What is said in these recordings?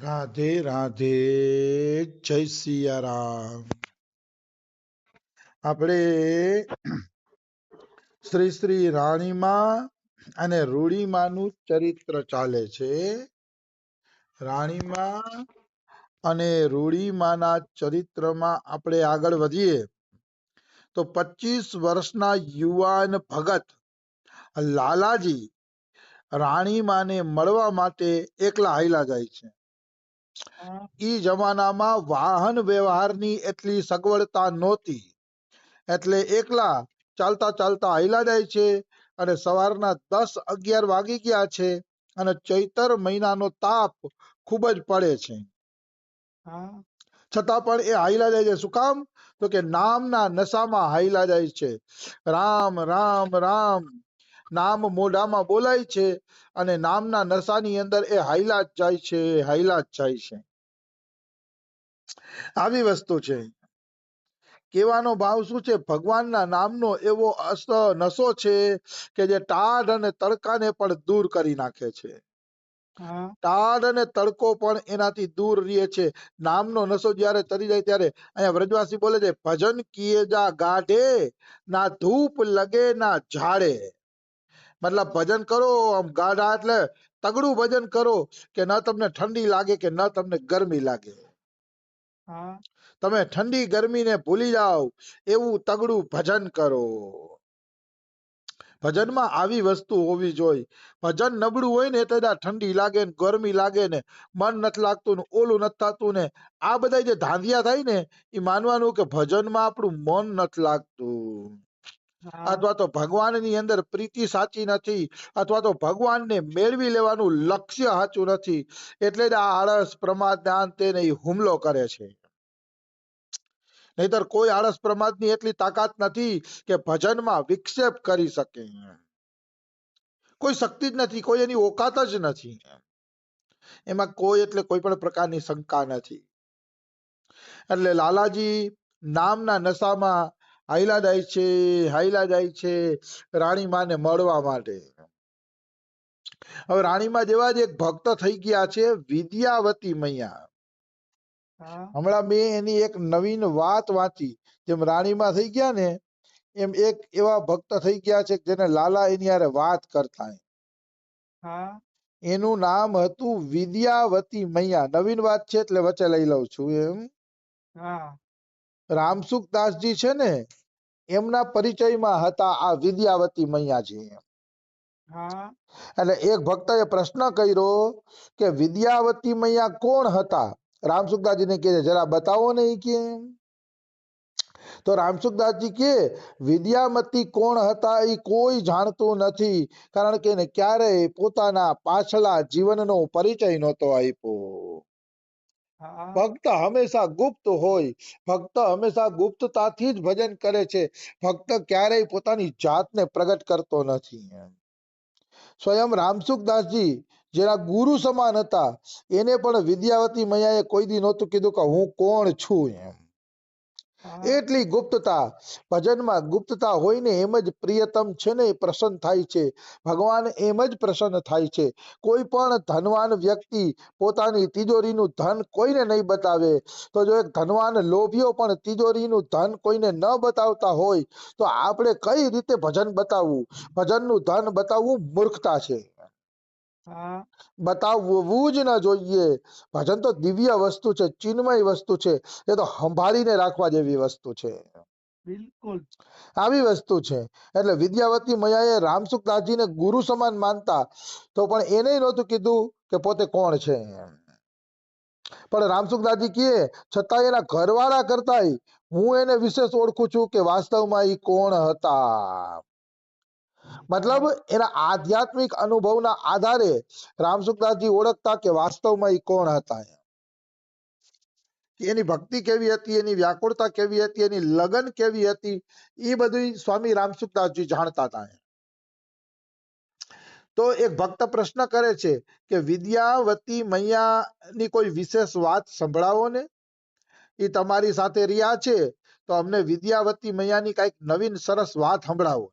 રાધે રાધે, જય સિયારામ. આપણે શ્રી શ્રી રાણીમાં અને રૂડીમાનું ચરિત્ર ચાલે છે. રાણીમાં અને રૂડીમાના ચરિત્રમાં આપણે આગળ વધીએ તો 25 વર્ષના યુવાન ભગત લાલાજી રાણીમાને મળવા માટે એકલા હાલ્યા જાય છે. ઈ જમાનામાં વાહન વ્યવહારની એટલી સગવડતા નહોતી, એટલે એકલા ચાલતા ચાલતા હાલ્યા જાય છે. અને સવારના 10-11 વાગી ગયા છે અને ચૈતર મહિનાનો તાપ ખૂબ જ પડે છે. છતાં પણ એ હાલ્યા જાય છે. શું કામ? તો કે નામના નશામાં હાલ્યા જાય છે. રામ રામ રામ નામ મોઢામાં બોલાય છે અને નામના નશાની અંદર એ હાલ્યા જ જાય છે, હાલ્યા જ જાય છે. આવી વસ્તુ છે. કહેવાનો ભાવ શું છે? ભગવાનના નામનો એવો નશો છે કે જે ટાઢ અને તડકાને પણ દૂર કરી નાખે છે. ટાઢ અને તડકો પણ એનાથી દૂર રહે છે. નામનો નશો જ્યારે ચડી જાય ત્યારે અહીંયા વ્રજવાસી બોલે છે, ભજન કિએ જા ગાઢે, ના ધૂપ લગે ના ઝાડે. મતલબ ભજન કરો આમ ગાઢા એટલે તગડું ભજન કરો કે ન તમને ઠંડી લાગે કે ન તમને ગરમી લાગે. તમે ઠંડી ગરમીને ભૂલી જાઓ એવું તગડું ભજન કરો. ભજનમાં આવી વસ્તુ હોવી જોઈએ. ભજન નબળું હોય ને એટલે ઠંડી લાગે ને ગરમી લાગે ને મન નથી લાગતું ને ઓલું નથી થતું ને આ બધા જે ધાંધિયા થાય ને એ માનવાનું કે ભજનમાં આપણું મન નથી લાગતું, અથવા તો ભગવાનની અંદર પ્રીતિ સાચી નથી, અથવા તો ભગવાનને મેળવી લેવાનું લક્ષ્ય સાચું નથી. એટલે જ આ આળસ પ્રમાદ જ્ઞાન તેને હુમલો કરે છે. નહીતર કોઈ આળસ પ્રમાદની એટલી તાકાત નથી કે ભજનમાં વિક્ષેપ કરી શકે. કોઈ શક્તિ જ નથી, કોઈ એની ઓકાત જ નથી. એમાં કોઈ એટલે કોઈ પણ પ્રકારની શંકા નથી. એટલે લાલાજી નામના નશામાં હાલ્યા જાય છે, હાલ્યા જાય છે રાણીમાને મળવા માટે. હવે રાણીમા જેવા જ એક ભક્ત થઈ ગયા છે વિદ્યાવતી મૈયા. હમણાં મેં એની એક નવીન વાત વાંચી. જેમ રાણીમાં થઈ ગયા ને એમ એક એવા ભક્ત થઈ ગયા છે જેને લાલા એની હારે વાત કરતા. એનું નામ હતું વિદ્યાવતી મૈયા. નવીન વાત છે એટલે વચ્ચે લઈ લઉં છું. એમ રામસુખદાસજી છે ને એમના પરિચયમાં હતા આ વિદ્યાવતી મૈયાજી. એટલે એક ભક્તએ પ્રશ્ન કર્યો કે વિદ્યાવતી મૈયા કોણ હતા? રામસુખદાસજીને કહે જરા બતાવો ને. કે તો રામસુખદાસજી કે વિદ્યામતી કોણ હતા એ કોઈ જાણતું નથી, કારણ કે એને ક્યારેય પોતાના પાછલા જીવનનો પરિચય નહોતો આપ્યો. ભક્ત હંમેશા ગુપ્ત હોય, ભક્ત હંમેશા ગુપ્તતાથી જ ભજન કરે છે. ભક્ત ક્યારેય પોતાની જાતને પ્રગટ કરતો નથી. સ્વયં રામસુખદાસજી જેના ગુરુ સમાન હતા એને પણ વિદ્યાવતી મૈયાએ કોઈ દી નહોતું કીધું કે હું કોણ છું. એમ એટલી ગુપ્તતા. ભજનમાં ગુપ્તતા હોય ને એમ જ પ્રિયતમ છે ને એ પ્રસન્ન થાય છે. ભગવાન એમ જ પ્રસન્ન થાય છે. કોઈ પણ ધનવાન વ્યક્તિ પોતાની તિજોરીનું ધન કોઈને નહીં બતાવે, તો જો એક ધનવાન લોભીઓ પણ તિજોરીનું ધન કોઈને ન બતાવતા હોય તો આપણે કઈ રીતે ભજન બતાવવું? ભજનનું ધન બતાવવું મૂર્ખતા છે. બતાવવું જ ન જોઈએ. ભજન તો દિવ્ય વસ્તુ છે, ચિન્મય વસ્તુ છે. એ તો સંભાળીને રાખવા જેવી વસ્તુ છે. બિલકુલ આવી વસ્તુ છે. એટલે વિદ્યાવતી મૈયાએ રામસુખદાસજીને ગુરુ સમાન માનતા, તો પણ એને નહોતું કીધું કે પોતે કોણ છે. પણ રામસુખદાસજી કહે છતાં એના ઘરવાળા કરતા હું એને વિશેષ ઓળખું છું કે વાસ્તવમાં એ કોણ હતા. મતલબ એના આધ્યાત્મિક અનુભવના આધારે રામસુખદાસજી ઓળખતા કે વાસ્તવમાં એ કોણ હતા. એની ભક્તિ કેવી હતી, એની વ્યાકુળતા કેવી હતી, એની લગન કેવી હતી, એ બધું સ્વામી રામસુખદાસજી જાણતા હતા. તો એક ભક્ત પ્રશ્ન કરે છે કે વિદ્યાવતી મૈયાની કોઈ વિશેષ વાત સંભળાવો ને. એ તમારી સાથે રહ્યા છે તો અમને વિદ્યાવતી મૈયાની કઈક નવીન સરસ વાત સંભળાવો.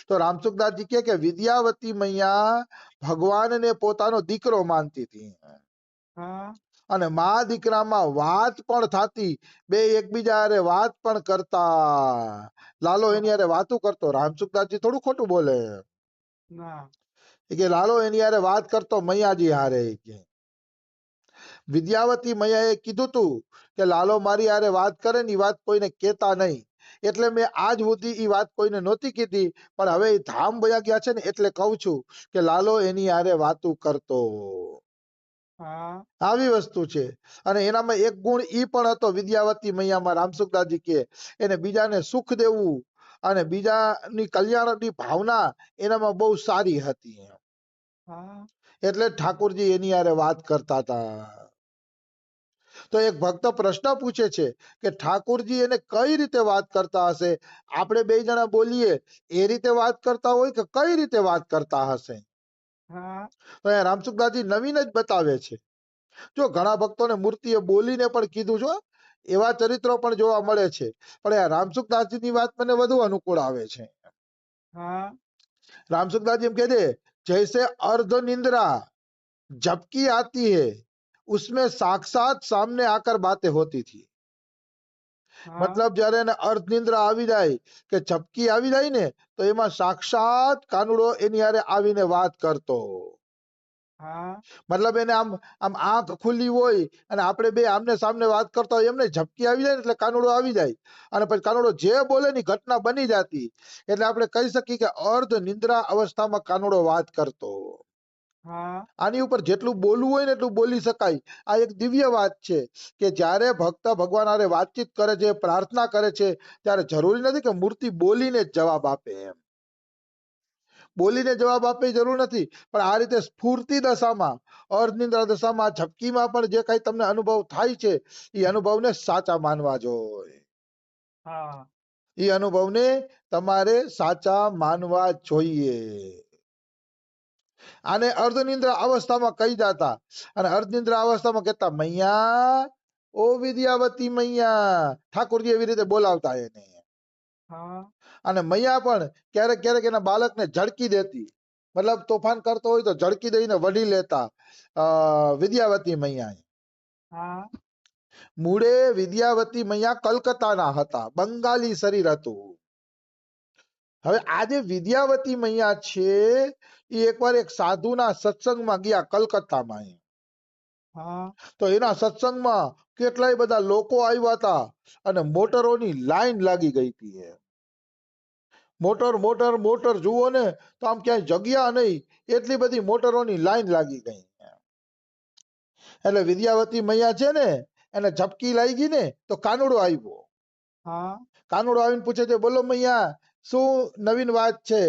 તો રામસુખદાસજી કે વિદ્યાવતી મૈયા ભગવાનને પોતાનો દીકરો માનતી હતી. હા અને મા દીકરામાં વાત પણ થતી, બે એકબીજા હારે વાત પણ કરતા. લાલો એની હારે વાતું કરતો. રામસુખદાસજી થોડું ખોટું બોલે. ના એ કે લાલો એની હારે વાત કરતો મૈયાજી હારે. કે વિદ્યાવતી મૈયાએ કીધું તું કે લાલો મારી હારે વાત કરે ને એ વાત કોઈને કેતા નહીં, એટલે મેં આજ સુધી એ વાત કોઈને નહોતી કીધી, પણ હવે એ ધામ વયા ગયા છે ને એટલે કહું છું કે લાલો એની હારે વાતું કરતો. હા આવી વસ્તુ છે. અને એનામાં એક ગુણ ઈ પણ હતો વિદ્યાવતી મૈયામાં, રામસુખદાસજી કે એને બીજાને સુખ દેવું અને બીજાની કલ્યાણની ભાવના એનામાં બહુ સારી હતી. હા એટલે જ ઠાકોરજી એની હારે વાત કરતા હતા. તો એક ભક્ત પ્રશ્ન પૂછે છે કે ઠાકોરજી એને કઈ રીતે વાત કરતા હશે? આપણે બે જણા બોલીએ એ રીતે વાત કરતા હોય કે કઈ રીતે વાત કરતા હશે? હા તો અહીંયા રામસુખદાસજી નવીન જ બતાવે છે. જો ઘણા ભક્તોને મૂર્તિએ બોલીને પણ કીધું છો, એવા ચરિત્રો પણ જોવા મળે છે, પણ આ રામસુખદાસજીની વાત મને વધુ અનુકૂળ આવે છે. હા रामसुखदास जी हम कहते हैं, जैसे अर्ध निंद्रा झपकी आती है उसमें साक्षात सामने आकर बातें होती थी. હા મતલબ જયારે એને અર્ધ નિંદ્રા આવી જાય કે ઝપકી આવી જાય ને, તો એમાં સાક્ષાત કાનુડો એની હારે આવીને વાત કરતો. હા મતલબ એને આમ આમ આંખ ખુલ્લી હોય અને આપણે બે આમને સામને વાત કરતા હોય, એમને ઝપકી આવી જાય ને એટલે કાનુડો આવી જાય અને પછી કાનુડો જે બોલે ની ઘટના બની જતી. એટલે આપણે કહી શકીએ કે અર્ધ નિંદ્રા અવસ્થામાં કાનુડો વાત કરતો. હા આની ઉપર જેટલું બોલવું હોય ને એટલું બોલી શકાય. આ એક દિવ્ય વાત છે કે જ્યારે ભક્ત ભગવાન હારે વાતચીત કરે છે, પ્રાર્થના કરે છે, ત્યારે જરૂરી નથી કે મૂર્તિ બોલીને જ જવાબ આપે. એમ બોલીને જવાબ આપે એ જરૂર નથી, પણ આ રીતે સ્ફૂર્તિ દશામાં, અર્ધનિંદ્રા દશામાં, ઝપકીમાં પણ જે કઈ તમને અનુભવ થાય છે એ અનુભવને સાચા માનવા જોઈએ. હા એ અનુભવને તમારે સાચા માનવા જોઈએ. આને અર્ધનિંદ્રા અવસ્થામાં કહી જાતા. અને અર્ધનિંદ્રા અવસ્થામાં કહેતા મૈયા, ઓ વિદ્યાવતી મૈયા, ઠાકોરજી એવી રીતે બોલાવતા એને. હા અને મૈયા પણ ક્યારેક ક્યારેક એના બાળકને ઝડકી દેતી, મતલબ તોફાન કરતો હોય તો ઝડકી દઈને વઢી લેતા વિદ્યાવતી મૈયા. હા મૂળે વિદ્યાવતી મૈયા કલકત્તાના હતા, બંગાળી શરીર હતું. હવે આ જે વિદ્યાવતી મૈયા છે એ એકવાર એક સાધુના સત્સંગમાં ગયા કલકત્તામાં. હા તો એના સત્સંગમાં કેટલાય બધા લોકો આવ્યા હતા અને મોટરોની લાઈન લાગી ગઈ હતી. મોટર મોટર મોટર જુઓ ને તો આમ ક્યાંય જગ્યા નહીં, એટલી બધી મોટરોની લાઈન લાગી ગઈ. એટલે વિદ્યાવતી મૈયા છે ને એને ઝપકી લાગી ને તો કાનુડો આવ્યો. હા કાનુડો આવીને પૂછે છે, બોલો મૈયા શું નવીન વાત છે?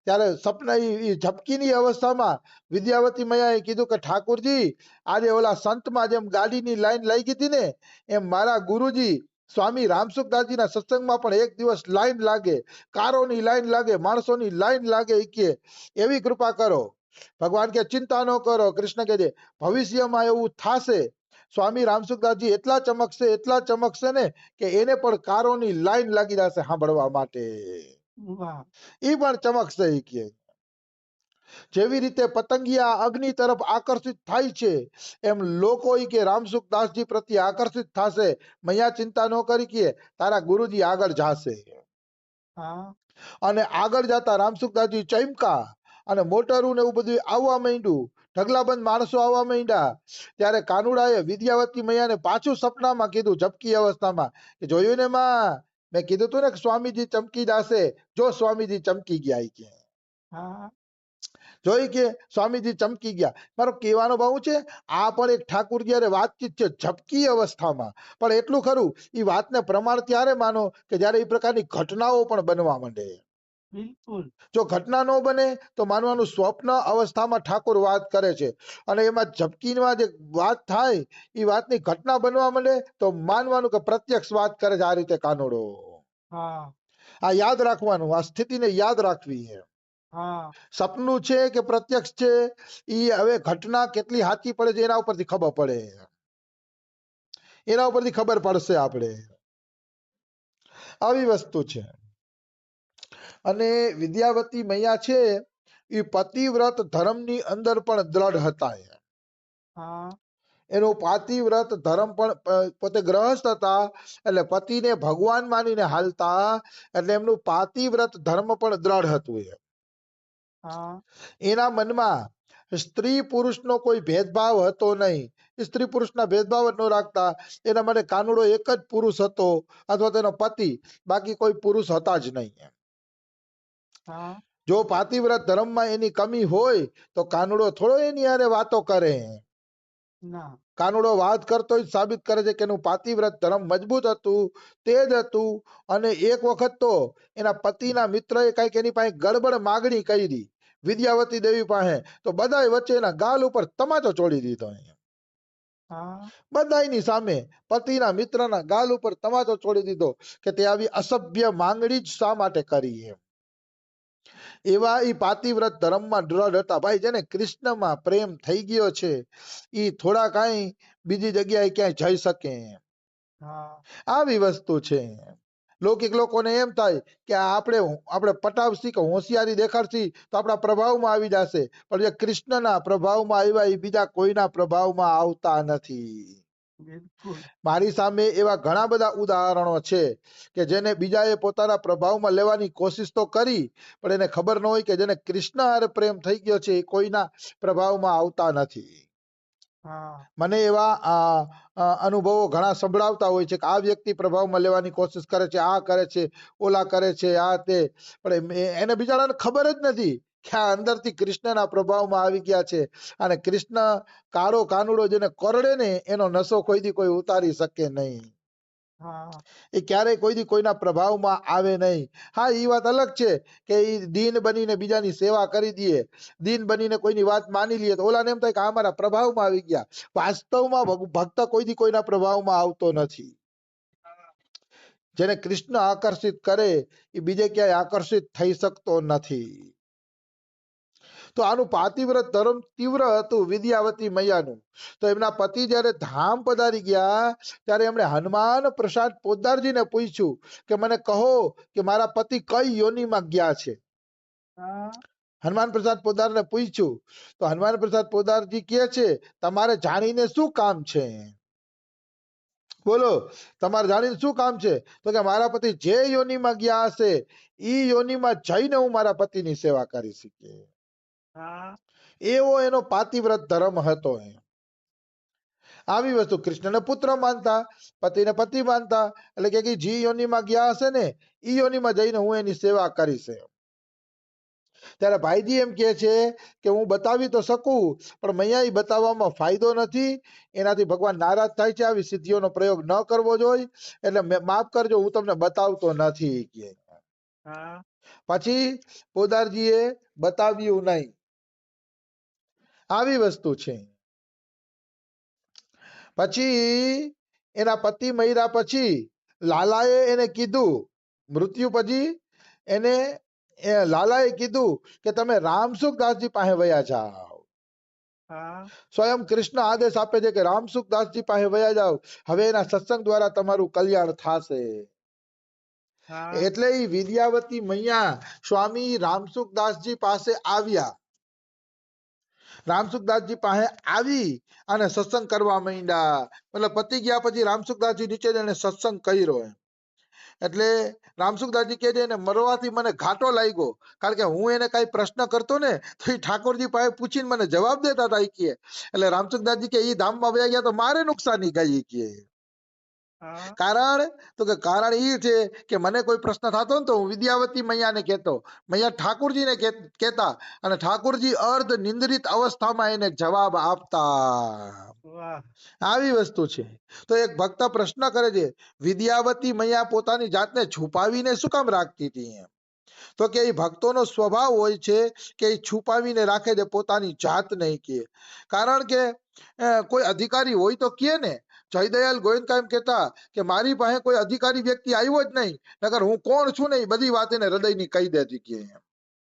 ત્યારે સપના ઝપકીની અવસ્થામાં વિદ્યાવતી મૈયાએ કીધું કે ઠાકોરજી, આજે ઓલા સંતમાં જેમ ગાડીની લાઈન લાગી હતી ને, એમ મારા ગુરુજી સ્વામી રામસુખદાસજીના સત્સંગમાં પણ એક દિવસ લાઈન લાગે, કારોની લાઈન લાગે, માણસોની લાઈન લાગે. કે એવી કૃપા કરો. ભગવાન કે ચિંતા ન કરો. કૃષ્ણ કહે છે ભવિષ્યમાં એવું થશે. સ્વામી રામસુખદાસજી એટલા ચમકશે ને કે એને પણ કારોની લાઈન લાગી જશે સાંભળવા માટે. વાહ એ પણ ચમકશે. કે જેવી રીતે પતંગિયા અગ્નિ તરફ આકર્ષિત થાય છે, એમ લોકો કે રામસુખદાસજી પ્રત્યે આકર્ષિત થશે. મૈયા ચિંતા ન કરી, કે તારા ગુરુજી આગળ જાશે. હા અને આગળ જતા રામસુખદાસજી ચમકા અને મોટરું ને એવું બધું આવવા માંડ્યું, ઢગલાબંધ માણસો આવવા માંડ્યા. ત્યારે કાનુડાએ વિદ્યાવતી મૈયાને પાછું સપનામાં કીધું ઝપકી અવસ્થામાં કે જોયું ને માં, મેં કીધું તું ને કે સ્વામીજી ચમકી જશે, જો સ્વામીજી ચમકી ગયા. કે હા જોઈ કે સ્વામીજી ચમકી ગયા. મારો કહેવાનો ભાવ છે આ પણ એક ઠાકુરજી હારે વાતચીત છે ઝપકી અવસ્થામાં. પણ એટલું ખરું, એ વાતને પ્રમાણ ત્યારે માનો કે જ્યારે એ પ્રકારની ઘટનાઓ પણ બનવા માંડે. બિલકુલ જો ઘટના ન બને તો માનવાનું સ્વપ્ન અવસ્થામાં ઠાકોર વાત કરે છે, અને એમાં ઝપકીમાં જે વાત થાય એ વાતની ઘટના બનવા માંડે તો માનવાનું કે પ્રત્યક્ષ વાત કરે છે આ રીતે કાનુડો. હા આ યાદ રાખવાનું, આ સ્થિતિને યાદ રાખવી છે. હા સપનું છે કે પ્રત્યક્ષ છે, એ હવે ઘટના કેટલી સાચી પડે છે એના ઉપરથી ખબર પડે. એના ઉપરથી ખબર પડશે આપણે. આવી વસ્તુ છે. અને વિદ્યાવતી મૈયા છે એ પતિવ્રત ધર્મની અંદર પણ દ્રઢ હતા. હા એનું પાતિવ્રત ધર્મ પણ પોતે ગ્રહસ્થ હતા એટલે પતિને ભગવાન માનીને હાલતા એટલે એમનું પાતિવ્રત ધર્મ પણ દ્રઢ હતું. હા એના મનમાં સ્ત્રી પુરુષનો કોઈ ભેદભાવ હતો નહીં. સ્ત્રી પુરુષના ભેદભાવ જ ન રાખતા. એના માટે કાનુડો એક જ પુરુષ હતો અથવા તેનો પતિ, બાકી કોઈ પુરુષ હતા જ નહીં. હા જો પાતિવ્રત ધર્મમાં એની કમી હોય તો કાનુડો થોડો એની હારે વાતો કરે. ના કાનુડો વાત કરતો જ સાબિત કરે છે કે એનું પાતિવ્રત ધર્મ મજબૂત હતું, તેજ હતું. અને એક વખત તો એના પતિના મિત્રએ કઈક એની પાસે ગડબડ માગણી કરી વિદ્યાવતી દેવી પાસે, તો બધાય વચ્ચે એના ગાલ ઉપર તમાચો છોડી દીધો. હા બધાયની સામે પતિના મિત્રના ગાલ ઉપર તમાચો છોડી દીધો કે તે આવી અસભ્ય માંગણી જ શા માટે કરી એમ. એવા ઈ પાતિવ્રત ધર્મમાં દ્રઢ હતા. ભાઈ, જેને કૃષ્ણમાં પ્રેમ થઈ ગયો છે ઈ થોડા કાંઈ બીજી જગ્યાએ ક્યાંય જઈ શકે. હા આવી વસ્તુ છે. લૌકિક લોકોને એમ થાય કે આપણે પટાવશી કે હોશિયારી દેખાડશી તો આપણા પ્રભાવમાં આવી જશે, પણ જે કૃષ્ણના પ્રભાવમાં આવ્યા એ બીજા કોઈના પ્રભાવમાં આવતા નથી. બિલકુલ. મારી સામે એવા ઘણા બધા ઉદાહરણો છે કે જેને બીજાએ પોતાના પ્રભાવમાં લેવાની કોશિશ તો કરી, પણ એને ખબર ન હોય કે જેને કૃષ્ણ હારે પ્રેમ થઈ ગયો છે એ કોઈના પ્રભાવમાં આવતા નથી. હા મને એવા અનુભવો ઘણા સંભળાવતા હોય છે કે આ વ્યક્તિ પ્રભાવમાં લેવાની કોશિશ કરે છે, આ કરે છે, ઓલા કરે છે, આ તે, પણ એને બિચારાને ખબર જ નથી કે આ અંદરથી કૃષ્ણના પ્રભાવમાં આવી ગયા છે. અને કૃષ્ણ કાળો કાનુડો જેને કરડે ને એનો નશો કોઈ દી કોઈ ઉતારી શકે નહીં. હા એ ક્યારેય કોઈ દી કોઈના પ્રભાવમાં આવે નહીં. હા, એ વાત અલગ છે કે એ દીન બનીને બીજાની સેવા કરી દે, દીન બનીને કોઈની વાત માની લે તો ઓલાને એમ થાય કે આ મારા પ્રભાવમાં આવી ગયા. વાસ્તવમાં ભક્ત કોઈ દી કોઈના પ્રભાવમાં આવતો નથી. જેને કૃષ્ણ આકર્ષિત કરે એ બીજે ક્યાંય આકર્ષિત થઈ શકતો નથી. તો આનું પાતિવ્રત ધર્મ તીવ્ર હતું વિદ્યાવતી મૈયાનું. તો એમના પતિ જયારે ધામ પધારી ગયા ત્યારે એમણે હનુમાન પ્રસાદ પોદ્દારજીને પૂછ્યું કે મને કહો કે મારા પતિ કઈ યોનિમાં ગયા છે. હા હનુમાન પ્રસાદ પોદ્દારને પૂછ્યું તો હનુમાન પ્રસાદ પોદ્દારજી કહે છે તમારે જાણીને શું કામ છે? બોલો, તમારે જાણીને શું કામ છે? તો કે મારા પતિ જે યોનિમાં ગયા હશે ઈ યોનિમાં જઈને હું મારા પતિની સેવા કરી શકે. હા એવો એનો પાતિવ્રત ધર્મ હતો. આવી વસ્તુ કૃષ્ણને પુત્ર માનતા, પતિને પતિ માનતા, એટલે કે જે યોનિમાં ગયા હશે ને ઈ યોનિમાં જઈને હું એની સેવા કરીશ. ત્યારે ભાઈજી એમ કે છે કે હું બતાવી તો શકું પણ મૈયા એ બતાવવામાં ફાયદો નથી, એનાથી ભગવાન નારાજ થાય છે, આવી સિદ્ધિઓનો પ્રયોગ ન કરવો જોઈએ, એટલે માફ કરજો હું તમને બતાવતો નથી કે. હા પછી પોદારજીએ બતાવ્યું નહીં. આવી વસ્તુ છે. પછી એના પતિ મર્યા પછી લાલાએ એને કીધું, મૃત્યુ પછી એને લાલાએ કીધું કે તમે રામસુખદાસજી પાસે વયા જાઓ. હા સ્વયં કૃષ્ણ આદેશ આપે છે કે રામસુખદાસજી પાસે વયા જાઓ, હવે એના સત્સંગ દ્વારા તમારું કલ્યાણ થશે. હા એટલે ઈ વિદ્યાવતી મૈયા સ્વામી રામસુખદાસજી પાસે આવ્યા. રામસુખદાસજી પાસે આવી અને સત્સંગ કરવા માંડ્યા. મતલબ પતિ ગયા પછી રામસુખદાસજી નીચે જઈને સત્સંગ કર્યો. એટલે રામસુખદાસજી કહે છે એને મરવાથી મને ઘાટો લાગ્યો, કારણ કે હું એને કઈ પ્રશ્ન કરતો ને તો એ ઠાકોરજી પાસે પૂછીને મને જવાબ દેતા હતા. એટલે રામસુખદાસજી કે એ ધામમાં વયા ગયા તો મારે નુકસાની ગઈ કે. હા કારણ તો કે કારણ એ છે કે મને કોઈ પ્રશ્ન થતો ને તો હું વિદ્યાવતી મૈયાને કહેતો, મૈયા ઠાકોરજીને કહેતા અને ઠાકોરજી અર્ધ નિંદ્રિત અવસ્થામાં એને જવાબ આપતા. વાહ આવી વસ્તુ છે. તો એક ભક્ત પ્રશ્ન કરે છે વિદ્યાવતી મૈયા પોતાની જાતને છુપાવીને શું કામ રાખતી હતી એમ. તો કે એ ભક્તોનો સ્વભાવ હોય છે કે એ છુપાવીને રાખે છે પોતાની જાતને કે. કારણ કે કોઈ અધિકારી હોય તો કે ને. જયદયાલ ગોયંકા એમ કહેતા કે મારી પાસે કોઈ અધિકારી વ્યક્તિ આવ્યો જ નહીં, નકર હું કોણ છું ને એ બધી વાત એને હૃદયની કહી દેતી કે.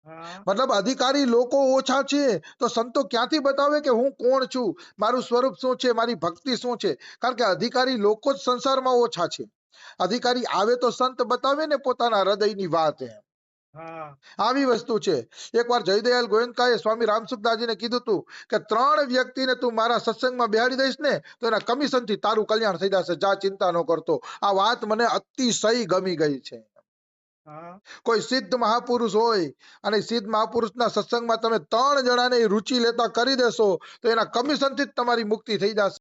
હા મતલબ અધિકારી લોકો ઓછા છે તો સંતો ક્યાંથી બતાવે કે હું કોણ છું, મારું સ્વરૂપ શું છે, મારી ભક્તિ શું છે? કારણ કે અધિકારી લોકો જ સંસારમાં ઓછા છે. અધિકારી આવે તો સંત બતાવે ને પોતાના હૃદયની વાત. હા આવી વસ્તુ છે. એકવાર જયદયાલ ગોયંકાએ સ્વામી રામસુખદાસજીને કીધું હતું કે 3 વ્યક્તિને તું મારા સત્સંગમાં બેહાડી દઈશ ને તો એના કમિશનથી તારું કલ્યાણ થઈ જશે, જા ચિંતા ન કરતો. આ વાત મને અતિશય ગમી ગઈ છે. હા કોઈ સિદ્ધ મહાપુરુષ હોય અને સિદ્ધ મહાપુરુષના સત્સંગમાં તમે 3 જણાને રુચિ લેતા કરી દેશો તો એના કમિશનથી જ તમારી મુક્તિ થઈ જશે.